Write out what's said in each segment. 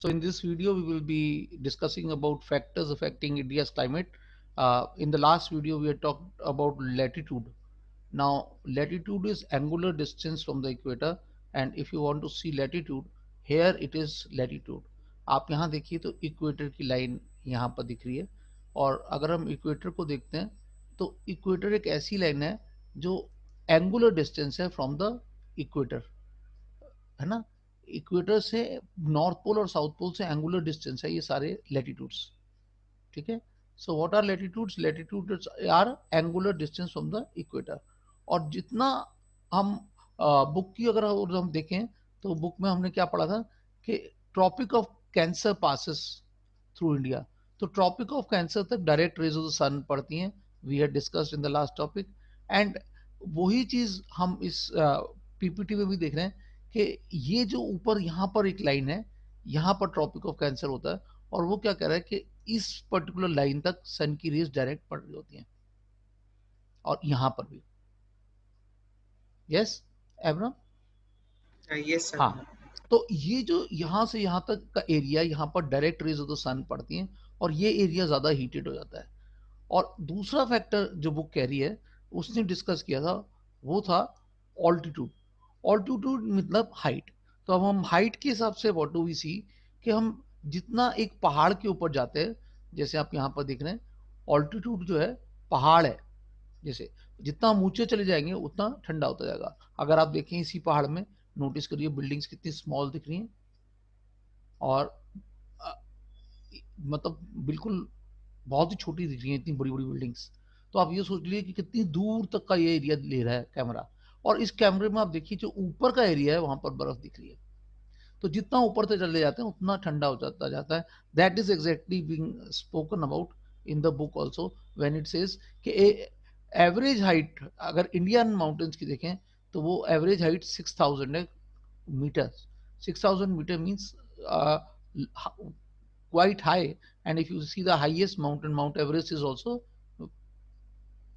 So in this video, we will be discussing about factors affecting India's climate. In the last video, we had talked about latitude. Now, latitude is angular distance from the equator, and if you want to see latitude, here it is latitude. आप यहाँ देखिए तो equator की line यहाँ पर दिख रही है, और अगर हम इक्वेटर को देखते हैं तो इक्वेटर एक ऐसी लाइन है जो एंगुलर डिस्टेंस है फ्रॉम द इक्वेटर, है ना। इक्वेटर से नॉर्थ पोल और साउथ पोल से एंगुलर डिस्टेंस है ये सारे लेटीट्यूड्स, ठीक है। So what are latitudes? Latitudes are angular distance from the equator. और जितना हम बुक की अगर हम देखें तो बुक में हमने क्या पढ़ा था कि tropic of cancer passes through India. तो ट्रॉपिक ऑफ कैंसर तक direct rays of the sun पड़ती हैं, we had discussed in the last topic. And वही चीज हम इस पीपीटी में भी देख रहे हैं कि ये जो ऊपर यहाँ पर एक लाइन है, यहाँ पर ट्रॉपिक ऑफ कैंसर होता है, और वो क्या कह रहा है कि इस पर्टिकुलर लाइन तक सन की रेज डायरेक्ट पड़ रही होती हैं, और यहाँ पर भी। Yes Avram? Yes, sir. हाँ, तो ये जो यहाँ से यहाँ तक का एरिया, यहाँ पर direct rays of the sun पड़ती हैं, और ये एरिया ज़्यादा हीटेड हो जाता है। और दूसरा फैक्टर जो बुक कह रही है, उसने डिस्कस किया था, वो था ऑल्टीट्यूड। ऑल्टीट्यूड मतलब हाइट। तो अब हम हाइट के हिसाब से व्हाट डू वी सी, कि हम जितना एक पहाड़ के ऊपर जाते हैं, जैसे आप यहाँ पर देख रहे हैं, ऑल्टीट्यूड जो है पहाड़ है, जैसे जितना हम ऊंचे चले जाएंगे उतना ठंडा होता जाएगा। अगर आप देखें इसी पहाड़ में, नोटिस करिए बिल्डिंग्स कितनी स्मॉल दिख रही हैं, और अ, मतलब बिल्कुल बहुत ही छोटी दिख रही है, इतनी बड़ी बड़ी बिल्डिंग्स। तो आप ये सोच लीजिए कि कितनी दूर तक का ये एरिया ले रहा है कैमरा। और इस कैमरे में आप देखिए जो ऊपर का एरिया है वहां पर बर्फ दिख रही है। तो जितना ऊपर से चले जाते हैं उतना ठंडा हो जाता जाता है। That is exactly being spoken about in the book also, when it says कि एवरेज हाइट अगर इंडियन माउंटेन्स की देखें तो वो एवरेज हाइट 6000 है metre. 6000 metre means quite high. And if you see the highest mountain, Mount Everest is also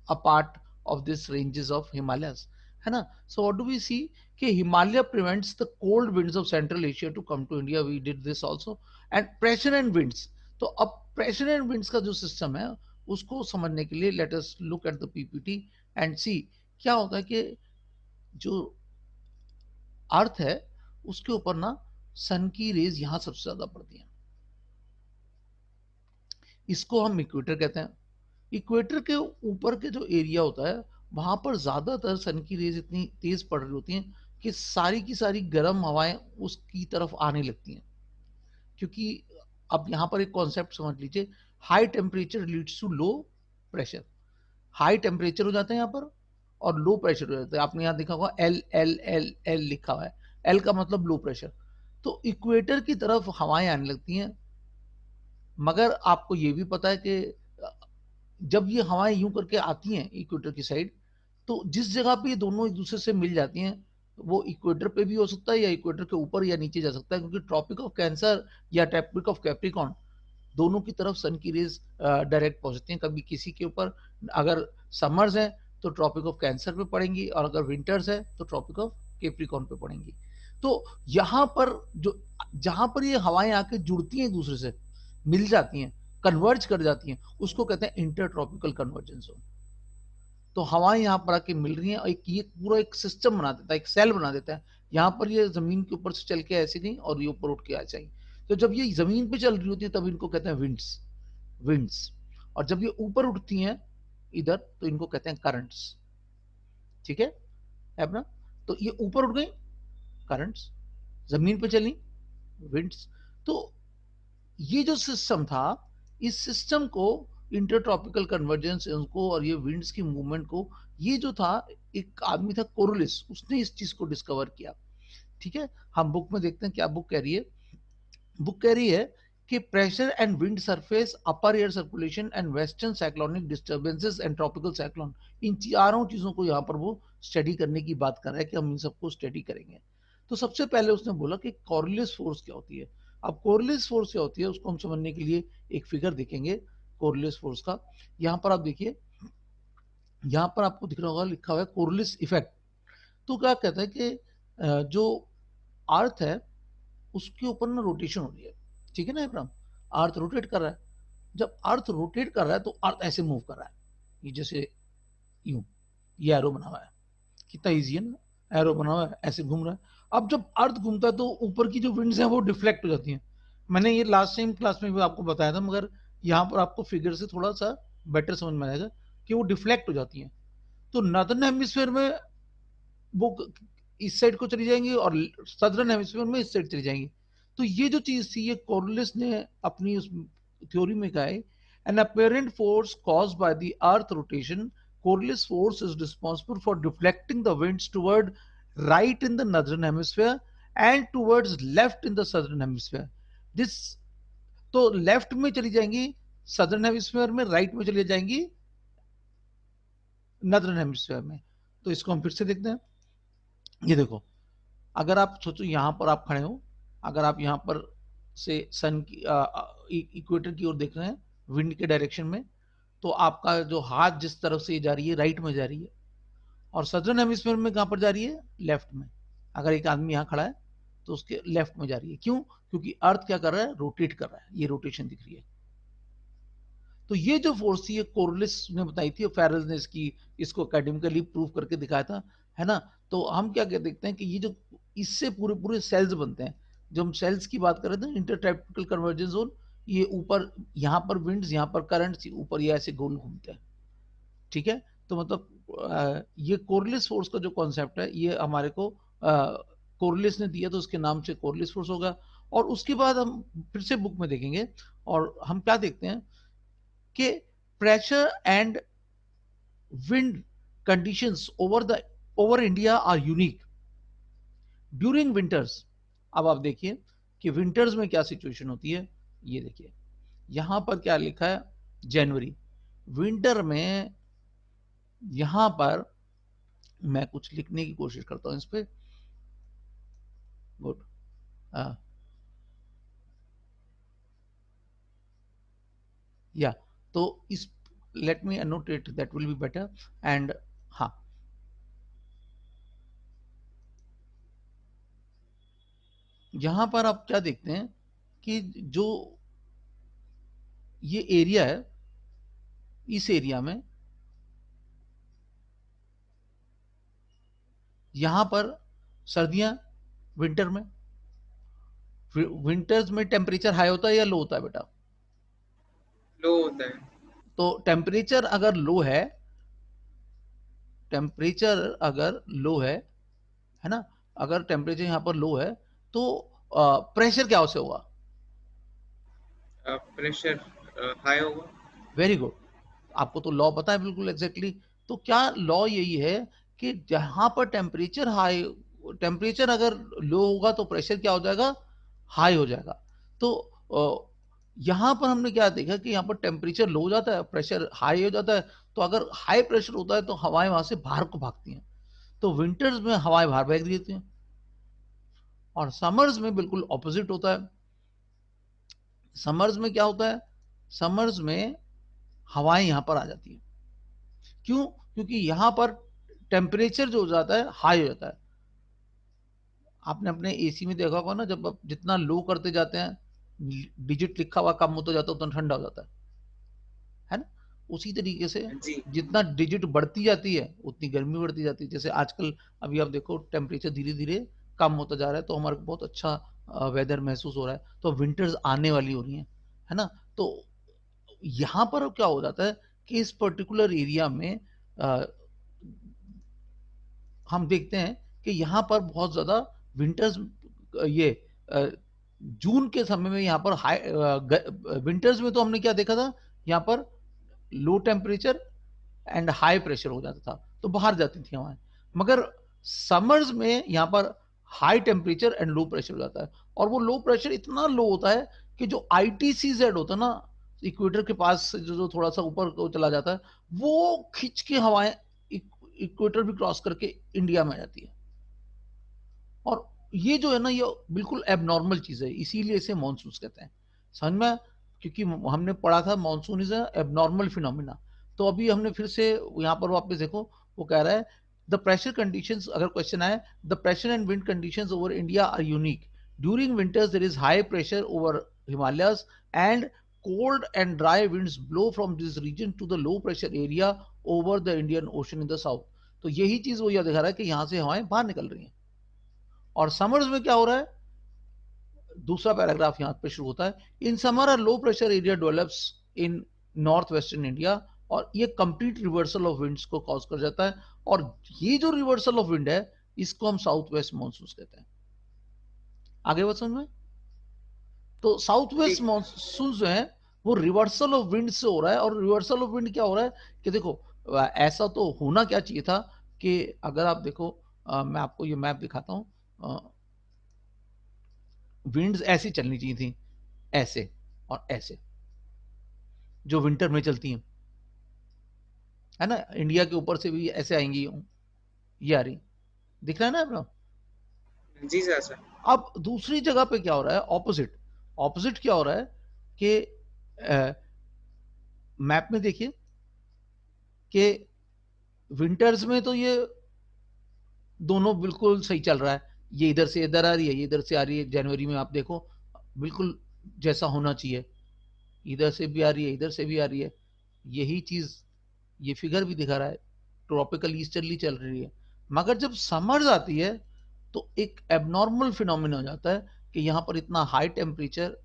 a part of this ranges of Himalayas, है ना। So what do we see कि Himalaya prevents the cold winds of Central Asia to come to India. We did this also. And pressure and winds, तो अब pressure and winds का जो system है उसको समझने के लिए let us look at the PPT and see क्या होता है कि जो अर्थ है उसके ऊपर ना सन की रेज यहाँ सबसे ज्यादा पड़ती है। इसको हम इक्वेटर कहते हैं। इक्वेटर के ऊपर के जो एरिया होता है वहां पर ज्यादातर सन की रेज इतनी तेज पड़ रही होती हैं कि सारी की सारी गर्म हवाएं उसकी तरफ आने लगती हैं। क्योंकि अब यहाँ पर एक कॉन्सेप्ट समझ लीजिए, high temperature leads to low pressure. High temperature हो जाता है यहाँ पर और लो प्रेशर हो जाता है। आपने यहाँ देखा होगा एल एल एल एल लिखा हुआ है, एल का मतलब लो प्रेशर। तो इक्वेटर की तरफ हवाएं आने लगती हैं। मगर आपको ये भी पता है कि जब ये हवाएं यूं करके आती हैं इक्वेटर की साइड, तो जिस जगह पे ये दोनों एक दूसरे से मिल जाती हैं वो इक्वेटर पे भी हो सकता है या इक्वेटर के ऊपर या नीचे जा सकता है, क्योंकि ट्रॉपिक ऑफ कैंसर या ट्रॉपिक ऑफ कैप्रिकॉर्न दोनों की तरफ सन की रेज डायरेक्ट पहुंचती हैं। कभी किसी के ऊपर अगर समर्स है तो ट्रॉपिक ऑफ कैंसर पे पड़ेंगी, और अगर विंटर्स है तो ट्रॉपिक ऑफ कैप्रिकॉर्न पे पड़ेंगी। तो यहाँ पर जो जहां पर ये हवाएं आके जुड़ती हैं एक दूसरे से, मिल जाती हैं, कन्वर्ज कर जाती हैं, उसको कहते हैं इंटर ट्रॉपिकल कन्वर्जेंस जोन। तो हवाएं यहाँ पर आके मिल रही हैं और एक ये पूरा एक सिस्टम बना देता है, एक सेल बना देता है। यहाँ पर ये जमीन के ऊपर से चल के ऐसे नहीं और ये ऊपर उठ के आ जाएंगे। तो जब ये जमीन पे चल रही होती है तब इनको कहते हैं विंड्स, विंड्स। और जब ये ऊपर उठती हैं इधर तो इनको कहते हैं करंट्स, ठीक है अपना। तो ये ऊपर उठ गई करंट्स, जमीन पे चली विंड्स। तो ये जो सिस्टम था, इस सिस्टम को इंटरट्रॉपिकल कन्वर्जेंस को और ये विंड्स की मूवमेंट को, ये जो था एक आदमी था कोरोलिस, उसने इस चीज को डिस्कवर किया, ठीक है। हम बुक में देखते हैं क्या बुक कह रही है। बुक कह रही है कि pressure and wind surface, upper air circulation and western cyclonic disturbances and tropical cyclone, इन चारों चीजों को यहाँ पर वो स्टडी करने की बात कर रहा है कि हम इन सबको स्टडी करेंगे। तो सबसे पहले उसने बोला कि कॉर्लियस फोर्स क्या होती है। अब कॉर्लियस फोर्स क्या होती है उसको हम समझने के लिए एक फिगर देखेंगे कॉर्लियस फोर्स का। यहाँ पर आप देखिए, यहाँ पर आपको दिख रहा होगा लिखा हुआ है कॉर्लियस इफेक्ट। तो क्या कहता है कि जो अर्थ है उसके ऊपर ना रोटेशन हो रही है, ठीक है ना इब्राहिम, अर्थ रोटेट कर रहा है। जब अर्थ रोटेट कर रहा है तो अर्थ ऐसे मूव कर रहा है, ये जैसे यूं, ये एरो बना हुआ है, कितना ईजी है ना, एरो बना हुआ है ऐसे घूम रहा है। अब जब अर्थ घूमता है तो ऊपर की जो विंड्स हैं वो डिफ्लेक्ट हो जाती हैं। मैंने ये लास्ट टाइम क्लास में भी आपको बताया था, मगर यहाँ पर आपको फिगर से थोड़ा सा बेटर समझ में आएगा कि वो डिफ्लेक्ट हो जाती हैं। तो नॉर्दर्न हेमिस्फीयर में वो इस साइड को चली जाएंगी और सदर्न हेमिस्फीयर में इस साइड चली जाएंगी। तो ये जो चीज थी, ये कॉर्नलिस ने अपनी उस थ्योरी में कहा है, an apparent force caused by the earth rotation, Coriolis force is responsible for deflecting the winds toward right in the northern hemisphere and towards left in the southern hemisphere. This तो left में चली जाएंगी southern hemisphere में, right में चली जाएंगी northern hemisphere में। तो इसको हम फिर से देखते हैं। ये देखो, अगर आप सोचो यहां पर आप खड़े हो, अगर आप यहां पर से सन की इक्वेटर की ओर देख रहे हैं विंड के डायरेक्शन में, तो आपका जो हाथ जिस तरफ से जा रही है राइट में जा रही है, और सदर्न हेमिस्फीयर में कहां पर जा रही है, लेफ्ट में। अगर एक आदमी यहां खड़ा है तो उसके लेफ्ट में जा रही है। क्यों? क्योंकि अर्थ क्या कर रहा है, रोटेट कर रहा है, ये रोटेशन दिख रही है। तो ये जो फोर्स थी, ये कोरलिस ने बताई थी और फेरल ने इसको एकेडमिकली प्रूव करके दिखाया था, है ना। तो हम क्या देखते हैं कि ये जो इससे पूरे पूरे सेल्स बनते हैं। जो हम सेल्स की बात कर रहे थे, इंटरट्रॉपिकल कन्वर्जेंस जोन, ये ऊपर यहाँ पर विंड्स, यहाँ पर करंट्स, ऊपर ये ऐसे गोल घूमते हैं। ठीक है, तो मतलब ये कोरलिस फोर्स का जो कॉन्सेप्ट है, ये हमारे को कोरलिस ने दिया, तो उसके नाम से कोरलिस फोर्स होगा। और उसके बाद हम फिर से बुक में देखेंगे और हम क्या देखते हैं कि pressure and wind conditions over India are unique during winters. अब आप देखिए कि विंटर्स में क्या सिचुएशन होती है। ये देखिए यहां पर क्या लिखा है, जनवरी। विंटर में यहां पर मैं कुछ लिखने की कोशिश करता हूं इस पे। गुड। या तो इस, let me annotate, that will be better. And हाँ, यहां पर आप क्या देखते हैं कि जो ये एरिया है, इस एरिया में यहां पर सर्दियां, विंटर में, विंटर्स में टेम्परेचर हाई होता है या लो होता है बेटा? लो होता है। तो टेम्परेचर अगर लो है, टेम्परेचर अगर लो है ना, अगर टेम्परेचर यहां पर लो है तो प्रेशर क्या से होगा? प्रेशर हाई होगा। वेरी गुड, आपको तो लॉ पता है बिल्कुल एग्जैक्टली। तो क्या लॉ यही है कि जहां पर टेम्परेचर हाई, टेम्परेचर अगर लो होगा तो प्रेशर क्या हो जाएगा, हाई हो जाएगा। तो यहां पर हमने क्या देखा कि यहां पर टेम्परेचर लो हो जाता है, प्रेशर हाई हो जाता है। तो अगर हाई प्रेशर होता है तो हवाएं वहां से बाहर को भागती हैं, तो विंटर्स में हवाएं बाहर भाग देती हैं। और समर्स में बिल्कुल ऑपोजिट होता है। समर्स में क्या होता है, समर्स में हवाएं यहां पर आ जाती हैं। क्यों? क्योंकि यहां पर टेम्परेचर जो हो जाता है हाई हो जाता है। आपने अपने एसी में देखा होगा ना, जब आप जितना लो करते जाते हैं, डिजिट लिखा हुआ कम होता जाता है, उतना ठंडा हो जाता है ना। उसी तरीके से जी। जितना डिजिट बढ़ती जाती है उतनी गर्मी बढ़ती जाती है। जैसे आजकल अभी आप देखो टेम्परेचर धीरे धीरे कम होता जा रहा है, तो हमारे को बहुत अच्छा वेदर महसूस हो रहा है, तो विंटर्स आने वाली हो रही हैं, है ना। तो यहाँ पर क्या हो जाता है कि इस पर्टिकुलर एरिया में आ, हम देखते हैं कि यहाँ पर बहुत ज्यादा विंटर्स, ये जून के समय में यहाँ पर हाई, विंटर्स में तो हमने क्या देखा था, यहाँ पर low temperature and high pressure हो जाता था, तो बाहर जाती थी हवाएं। मगर समर्स में यहाँ पर high temperature and low pressure हो जाता है, और वो लो प्रेशर इतना लो होता है कि जो ITCZ होता है ना, इक्वेटर के पास से जो थोड़ा सा ऊपर को चला जाता है, वो खींच के हवाएं इक्वेटर भी क्रॉस करके इंडिया में आ जाती है। और ये जो है ना, ये बिल्कुल एबनॉर्मल चीज है, इसीलिए इसे मानसून कहते हैं, समझ में? क्योंकि हमने पढ़ा था मानसून इज एबनॉर्मल फिनोमिना। तो अभी हमने फिर से यहाँ पर वापस देखो, वो कह रहा है द प्रेशर कंडीशंस, अगर क्वेश्चन आए the pressure and wind conditions over India are unique during winters there is high pressure over Himalayas, and cold and dry winds blow from this region to the low pressure area over the Indian Ocean in the south. तो यही चीज वो यह दिखा रहा है कि यहां से हवाएं बाहर निकल रही हैं। और समर्स में क्या हो रहा है, दूसरा पैराग्राफ यहां पे शुरू होता है, in summer a low pressure area develops in north western India, और ये कंप्लीट रिवर्सल ऑफ विंड्स को कॉज कर जाता है। और ये जो रिवर्सल ऑफ विंड है इसको हम साउथ वेस्ट मानसून कहते हैं। आगे बात समझ में? तो साउथ जी। वेस्ट मानसून जो है वो रिवर्सल ऑफ विंड से हो रहा है। और रिवर्सल ऑफ विंड क्या हो रहा है कि देखो, ऐसा तो होना क्या चाहिए था कि अगर आप देखो, मैं आपको ये मैप दिखाता हूं, विंड्स ऐसी चलनी चाहिए थी, ऐसे और ऐसे, जो विंटर में चलती हैं, है ना, इंडिया के ऊपर से भी ऐसे आएंगी, ये आ रही, दिख रहा है ना अपना। जी सर सर। अब दूसरी जगह पे क्या हो रहा है, ऑपोजिट। ऑपोजिट क्या हो रहा है कि मैप में देखिए कि विंटर्स में तो ये दोनों बिल्कुल सही चल रहा है, ये इधर से इधर आ रही है, ये इधर से आ रही है। जनवरी में आप देखो बिल्कुल जैसा होना चाहिए, इधर से भी आ रही है, इधर से भी आ रही है। यही चीज ये फिगर भी दिखा रहा है, ट्रॉपिकल ईस्टर्ली चल रही है। मगर जब समर्स आती है तो एक एबनॉर्मल फिनोमिना हो जाता है कि यहाँ पर इतना हाई टेम्परेचर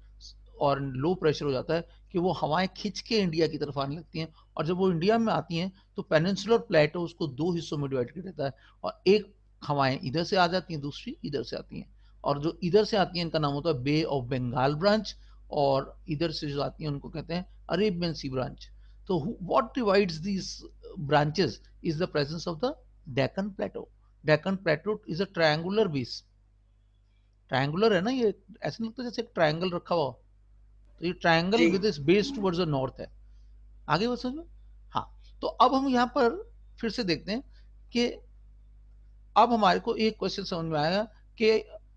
और लो प्रेशर हो जाता है कि वो हवाएं खिंच के इंडिया की तरफ आने लगती हैं। और जब वो इंडिया में आती हैं तो पेनिनसुलर प्लेटो उसको दो हिस्सों में डिवाइड कर देता है, और एक हवाएं इधर से आ जाती हैं, दूसरी इधर से आती हैं। और जो इधर से आती हैं इनका नाम होता है बे ऑफ बंगाल ब्रांच, और इधर से जो आती हैं उनको कहते हैं अरेबियन सी ब्रांच। तो what divides these branches is the presence of the Deccan Plateau. Deccan Plateau is a triangular base. Triangular है ना ये, ऐसा नहीं लगता जैसे एक ट्रायंगल रखा हुआ। तो ये ट्रायंगल जी विद इस बेस टुवर्ड्स द नॉर्थ है। आगे बात समझ में? हाँ। तो अब हम यहाँ पर फिर से देखते हैं कि अब हमारे को एक क्वेश्चन समझ में आएगा कि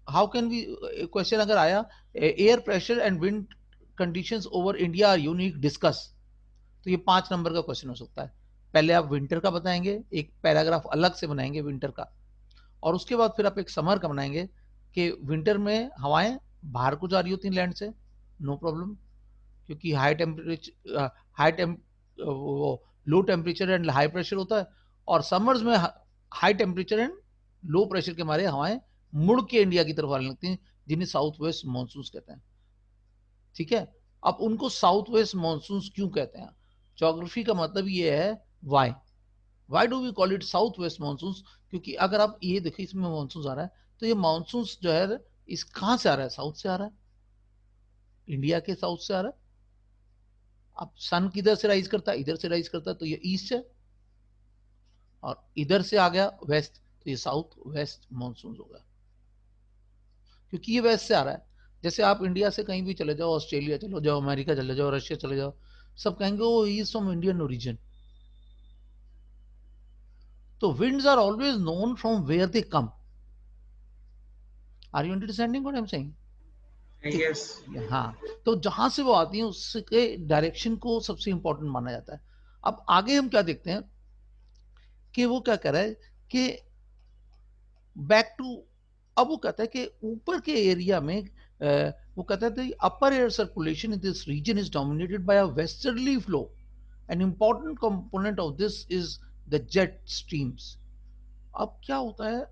हाउ कैन वी, क्वेश्चन अगर आया, air pressure and wind conditions over India are unique, discuss. तो ये 5 नंबर का क्वेश्चन हो सकता है। पहले आप विंटर का बताएंगे, एक पैराग्राफ अलग से बनाएंगे विंटर का, और उसके बाद फिर आप एक समर का बनाएंगे कि विंटर में हवाएं बाहर को जा रही होती हैं लैंड से, नो प्रॉब्लम, क्योंकि हाई टेम्परेचर, हाई टेम वो low temperature and high pressure होता है। और समर्स में high temperature and low pressure के मारे हवाएं मुड़ के इंडिया की तरफ आने लगती हैं, जिन्हें साउथ वेस्ट मानसून कहते हैं। ठीक है। अब उनको साउथ वेस्ट मानसून क्यों कहते हैं? ज्योग्राफी का मतलब ये है why, why do we call it south west monsoon? क्योंकि अगर आप ये देखिए इसमें मानसून आ रहा है, तो ये मानसून जो है इस कहां से आ रहा है? साउथ से आ रहा है, इंडिया के साउथ से आ रहा है। अब सन किधर से राइज करता है? इधर से राइज करता है, तो ये ईस्ट है, और इधर से आ गया वेस्ट, तो ये साउथ वेस्ट मानसून हो गया, क्योंकि ये वेस्ट से आ रहा है। जैसे आप इंडिया से कहीं भी चले जाओ, ऑस्ट्रेलिया चले जाओ, अमेरिका चले जाओ, रशिया चले जाओ, सब कहेंगे वो इज फ्रॉम इंडियन ओरिजिन। तो winds are always known from where they come. Are you understanding what I'm saying? कि यस। हाँ, तो जहां से वो आती है उसके डायरेक्शन को सबसे इंपॉर्टेंट माना जाता है। अब आगे हम क्या देखते हैं कि वो क्या कह रहा है कि बैक टू, अब वो कहता है कि ऊपर के एरिया में, वो कहता है upper air circulation in this region is dominated by a westerly flow, an important component of this is the jet streams. अब क्या होता है,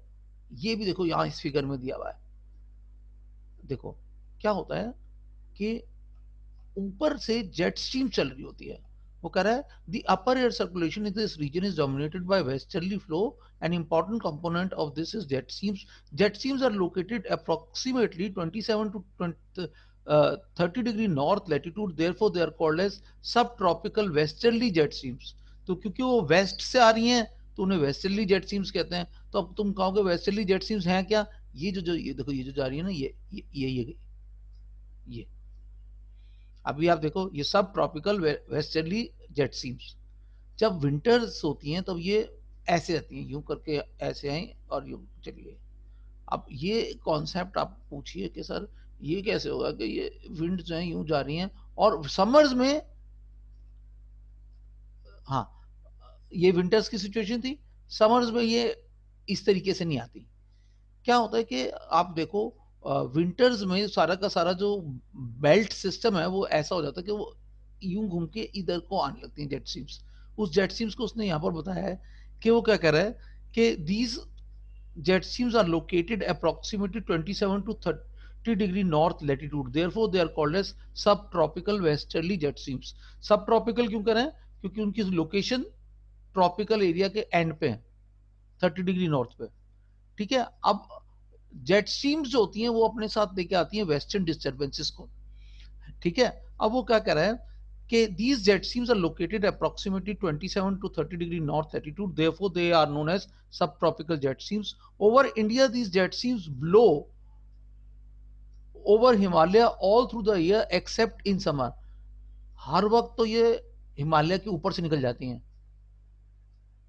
ये भी देखो यहां इस फिगर में दिया हुआ है। देखो क्या होता है कि ऊपर से जेट स्ट्रीम चल रही होती है। वो कह रहा है the upper air circulation in this region is dominated by westerly flow, an important component of this is jet streams. Jet streams are located approximately 27 to 30 degree north latitude, therefore they are called as sub tropical westerly jet streams. तो क्योंकि वो waste से आ रही हैं तो उन्हें westerly jet streams कहते हैं। तो अब तुम कहोगे वेस्टर्ली जेट स्ट्रीम्स हैं क्या? ये जो जो ये देखो, ये जो जा रही है ना, ये अभी आप देखो, ये सब ट्रॉपिकल वेस्टर्ली जेट स्ट्रीम्स। जब विंटर्स होती हैं तब ये ऐसे आती हैं, यूं करके ऐसे आए और यूं चलिए। अब ये कॉन्सेप्ट आप पूछिए कि सर ये कैसे होगा कि ये विंड जो है यूं जा रही हैं, और समर्स में, हाँ, ये विंटर्स की सिचुएशन थी, समर्स में ये इस तरीके से नहीं आती। क्या होता है कि आप देखो विंटर्स में सारा का सारा जो बेल्ट सिस्टम है वो ऐसा हो जाता है कि वो यूं घूम के इधर को आने लगती हैं जेट स्ट्रीम्स। उस जेट स्ट्रीम्स को उसने यहाँ पर बताया है कि वो क्या कह रहा है कि these jet streams are located approximately 27 to 30 degree north latitude, therefore they are called as subtropical westerly jet streams। subtropical क्यों करें? क्योंकि उनकी लोकेशन ट्रॉपिकल एरिया के एंड पे है, 30 डिग्री नॉर्थ पे। ठीक है, अब जेट स्ट्रीम्स जो होती हैं वो अपने साथ लेके आती हैं वेस्टर्न डिस्टर्बेंसेस को। ठीक है, अब वो क्या कह रहा है कि these jet streams are located approximately 27 to 30 degree north latitude, therefore they are known as subtropical jet streams। over India these jet streams blow over Himalaya all through the year except in summer। हर वक्त तो ये हिमालय के ऊपर से निकल जाती हैं,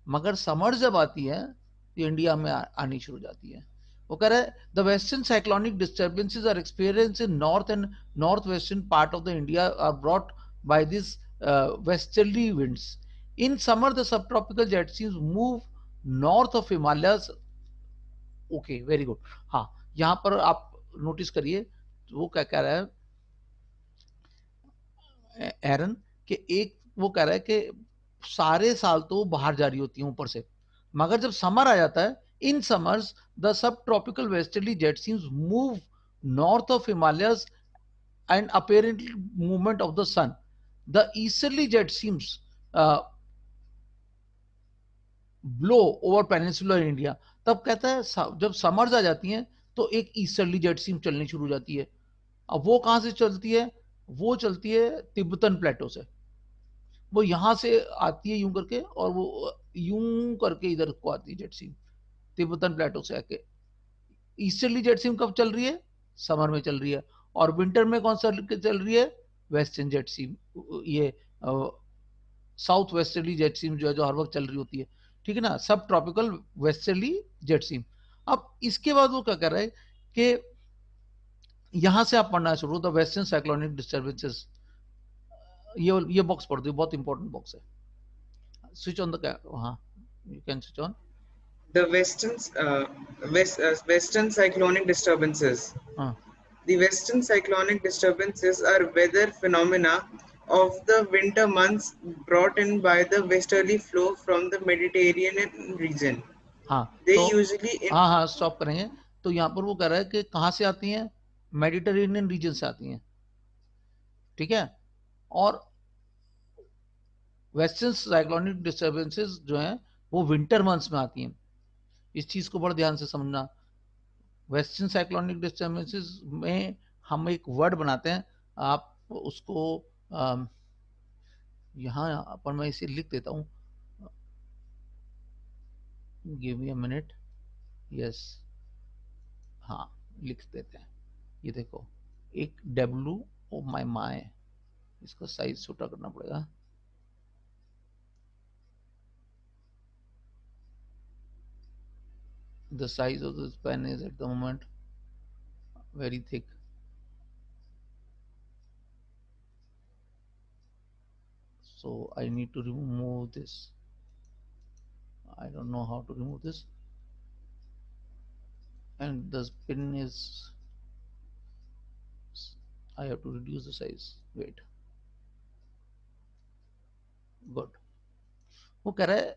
मगर समर जब आती है तो इंडिया में आनी शुरू हो जाती है। वो कह रहा है the western cyclonic disturbances are experience in north and north western part of the India are brought by this westerly winds. In summer the sub tropical jet streams move north of Himalayas. Okay, very good. हाँ, यहाँ पर आप notice करिए वो क्या कह रहा है एरन, कि एक वो कह रहा है कि सारे साल तो बाहर जा रही होती है ऊपर से, मगर जब समर आ जाता है in summers the sub tropical westerly jet streams move north of Himalayas and apparently movement of the sun the easterly jet streams blow over peninsular India. तब कहता है जब समर्स आ जाती हैं तो एक ईस्टर्ली जेट स्ट्रीम चलनी शुरू हो जाती है। अब वो कहां से चलती है? वो चलती है तिब्बतन प्लेटो से। वो यहां से आती है यूं करके और वो यूं करके इधर को आती है जेट स्ट्रीम, तिब्बतन प्लेटो से आके। ईस्टर्ली जेट स्ट्रीम कब चल रही है? समर में चल रही है। और विंटर में कौन सा चल रही है? वेस्टर्न जेट स्ट्रीम, ये साउथ वेस्टर्ली जेट स्ट्रीम जो है, जो हर वक्त चल रही होती है। ठीक है ना, सब ट्रॉपिकल वेस्टर्ली जेट स्ट्रीम। अब इसके बाद वो क्या कर रहा है कि यहां से आप पढ़ना शुरू, द वेस्टर्न साइक्लोनिक डिस्टर्बेंसेस। ये बॉक्स पढ़ दो, बहुत इंपॉर्टेंट बॉक्स है। स्विच ऑन द, हाँ, you can switch on. The western cyclonic disturbances. हाँ The western cyclonic disturbances are weather phenomena of the winter months brought in by the westerly flow from the Mediterranean region. हाँ, They तो usually हाँ हाँ stop करेंगे। तो यहाँ पर वो कह रहा है कि कहाँ से आती हैं? मेडिटेरेनियन रीजन से आती हैं। ठीक है, और वेस्टर्न साइक्लोनिक डिस्टर्बेंसेस जो हैं वो विंटर मंथ्स में आती हैं। इस चीज को बड़ा ध्यान से समझना। वेस्टर्न साइक्लोनिक डिस्टर्बेंसेस में हम एक वर्ड बनाते हैं, आप उसको यहाँ पर मैं इसे लिख देता हूँ, give me a minute. Yes, हाँ, लिख देते हैं। ये देखो, एक डब्लू, ओ माय माय, इसका साइज छोटा करना पड़ेगा। The size of this pen is at the moment very thick, so I need to remove this. I don't know how to remove this, and the pen is, I have to reduce the size. Wait, good। वो कह रहा है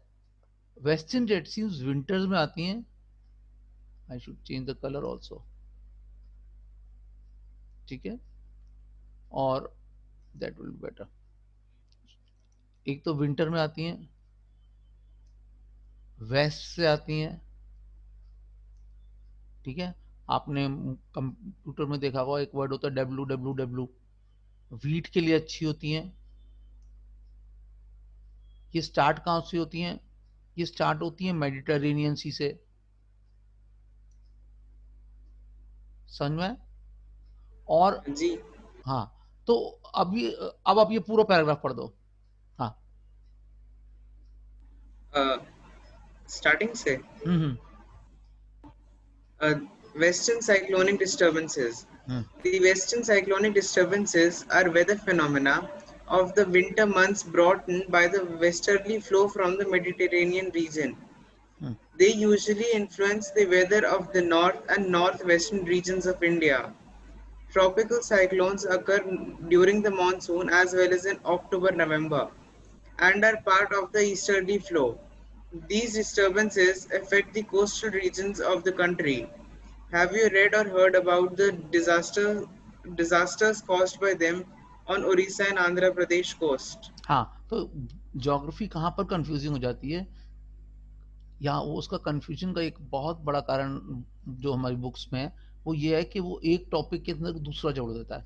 western jet streams winters में आती हैं। I should change the colour also. ठीक है, और दैट विल बी बेटर। एक तो विंटर में आती हैं, वेस्ट से आती हैं। ठीक है, आपने कंप्यूटर में देखा होगा एक वर्ड होता है डब्ल्यू डब्ल्यू डब्ल्यू, वीट के लिए अच्छी होती हैं। ये स्टार्ट कहां से होती हैं? ये स्टार्ट होती हैं मेडिटेरेनियन सी से। समझ में? और जी हाँ, तो अब आप ये पूरा पैराग्राफ पढ़ दो। हाँ, starting से हम्म western cyclonic disturbances. Hmm The western cyclonic disturbances are weather phenomena of the winter months brought in by the westerly flow from the Mediterranean region. They usually influence the weather of the north and northwestern regions of India. Tropical cyclones occur during the monsoon as well as in October-November and are part of the easterly flow. These disturbances affect the coastal regions of the country. Have you read or heard about the disasters caused by them on Orissa and Andhra Pradesh coast? हाँ, तो geography कहाँ पर confusing हो जाती है, या वो उसका कंफ्यूजन का एक बहुत बड़ा कारण जो हमारी बुक्स में है वो ये है कि वो एक टॉपिक के अंदर दूसरा जोड़ देता है।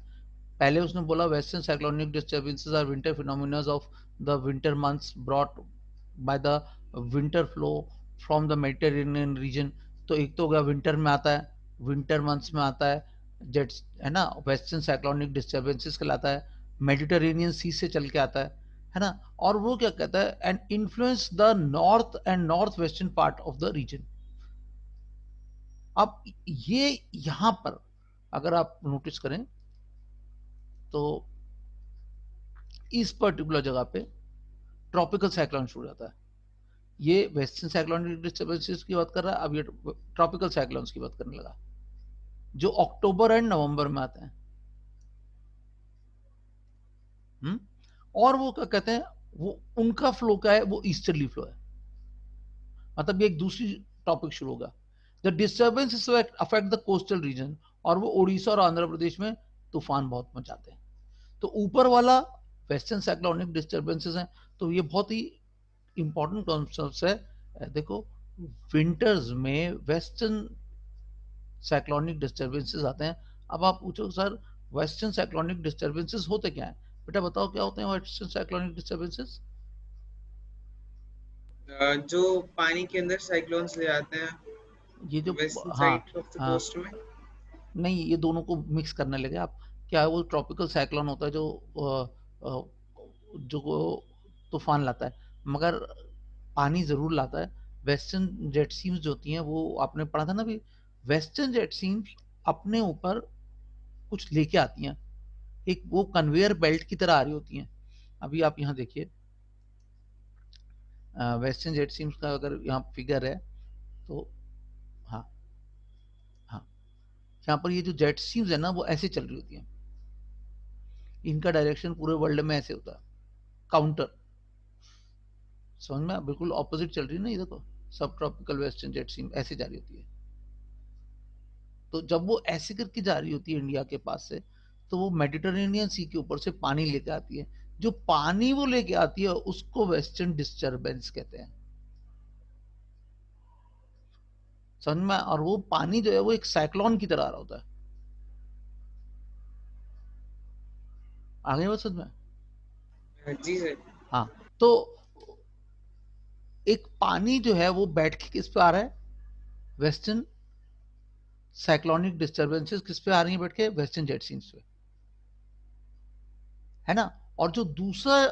पहले उसने बोला western cyclonic disturbances are winter phenomena of the winter months brought by the winter flow from the Mediterranean region. तो एक तो हो गया विंटर में आता है, विंटर मंथ्स में आता है, जेट्स है ना, वेस्टर्न साइक्लोनिक डिस्टर्बेंसेस कहलाता है, मेडिटेरेनियन सी से चल के आता है ना। और वो क्या कहता है, and influence the north and north western part of the region. अब ये यहां पर अगर आप नोटिस करें तो इस पर्टिकुलर जगह पे ट्रॉपिकल साइक्लोन शुरू हो जाता है। ये वेस्टर्न साइक्लोनिक डिस्टर्बेंसेस की बात कर रहा है, अब ये ट्रॉपिकल साइक्लोन्स की बात करने लगा जो अक्टूबर एंड नवंबर में आते हैं। और वो क्या कहते हैं, वो उनका फ्लो क्या है, वो ईस्टर्ली फ्लो है। मतलब ये एक दूसरी टॉपिक शुरू होगा, the disturbance affect the coastal region, और वो उड़ीसा और आंध्र प्रदेश में तूफान बहुत मचाते हैं। तो ऊपर वाला वेस्टर्न साइक्लोनिक डिस्टर्बेंसेस हैं, तो ये बहुत ही इंपॉर्टेंट कॉन्सेप्ट है। देखो विंटर्स में वेस्टर्न साइक्लोनिक डिस्टर्बेंसेस आते हैं। अब आप पूछो सर वेस्टर्न साइक्लोनिक डिस्टर्बेंसेस होते क्या हैं, बेटा बताओ क्या होते हैं वेस्टर्न साइक्लोनिक डिस्टर्बेंसेस। जो पानी के अंदर साइक्लोन्स ले आते हैं ये जो वेस्टर्न हाँ साइड ऑफ द हाँ कोस्ट में। नहीं, ये दोनों को मिक्स करने लगे आप। क्या है, वो ट्रॉपिकल साइक्लोन होता है जो जो तूफान लाता है, मगर पानी जरूर लाता है। वेस्टर्न जेट स्ट्रीम्स जो होती हैं वो आपने पढ़ा था ना भी, वेस्टर्न जेट स्ट्रीम्स अपने ऊपर कुछ लेके आती हैं, एक वो कन्वेयर बेल्ट की तरह आ रही होती हैं। अभी आप यहाँ देखिए वेस्टर्न जेट स्ट्रीम्स का अगर यहाँ फिगर है तो हाँ हाँ, यहाँ पर ये जो जेट स्ट्रीम्स है ना वो ऐसे चल रही होती हैं, इनका डायरेक्शन पूरे वर्ल्ड में ऐसे होता है, काउंटर। समझ में, बिल्कुल ऑपोजिट चल रही है ना, ये देखो सब ट्रॉपिकल वेस्टर्न जेट स्ट्रीम ऐसे जा रही होती है। तो जब वो ऐसे करके जा रही होती है इंडिया के पास से, तो वो मेडिटेरेनियन सी के ऊपर से पानी लेके आती है। जो पानी वो लेके आती है उसको वेस्टर्न डिस्टर्बेंस कहते हैं। समझ में, और वो पानी जो है वो एक साइक्लोन की तरह आ रहा होता है। आगे वो समझ में। जी सर। हाँ, तो एक पानी जो है वो बैठ के किस पे आ रहा है, वेस्टर्न साइक्लोनिक डिस्टर्बेंसेस किस पे आ रही है बैठ के, वेस्टर्न जेट स्ट्रीम्स पे, है ना। और जो दूसरा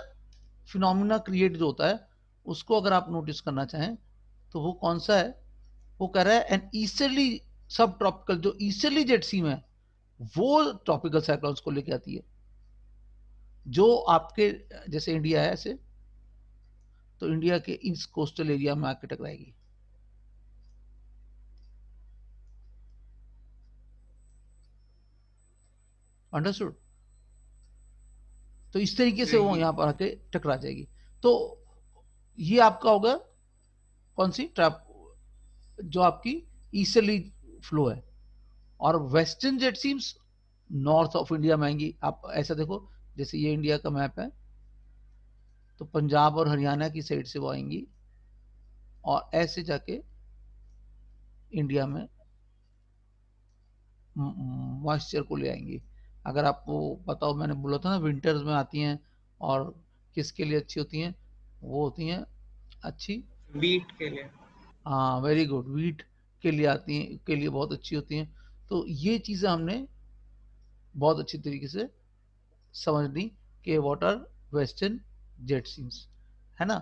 फिनोमिना क्रिएट जो होता है उसको अगर आप नोटिस करना चाहें तो वो कौन सा है, वो कह रहा है एन ईस्टर्ली सब ट्रॉपिकल, जो ईस्टर्ली जेट स्ट्रीम है वो ट्रॉपिकल साइक्लोन्स को लेके आती है, जो आपके जैसे इंडिया है ऐसे, तो इंडिया के इस कोस्टल एरिया में आके टकराएगी। अंडरस्टूड। तो इस तरीके से वो जी। यहां पर आके टकरा जाएगी। तो ये आपका होगा कौन सी ट्रैप, जो आपकी ईस्टर्ली फ्लो है। और western jet seems north of India में आएंगी। आप ऐसा देखो, जैसे ये इंडिया का मैप है, तो पंजाब और हरियाणा की साइड से वो आएंगी और ऐसे जाके इंडिया में मॉइस्चर को ले आएंगी। अगर आपको बताओ, मैंने बोला था ना विंटर्स में आती हैं, और किसके लिए अच्छी होती हैं, वो होती हैं अच्छी, बीट के लिए। हाँ वेरी गुड, वीट के लिए आती हैं, के लिए बहुत अच्छी होती हैं। तो ये चीज़ें हमने बहुत अच्छी तरीके से समझ ली कि what are western jet streams, है ना।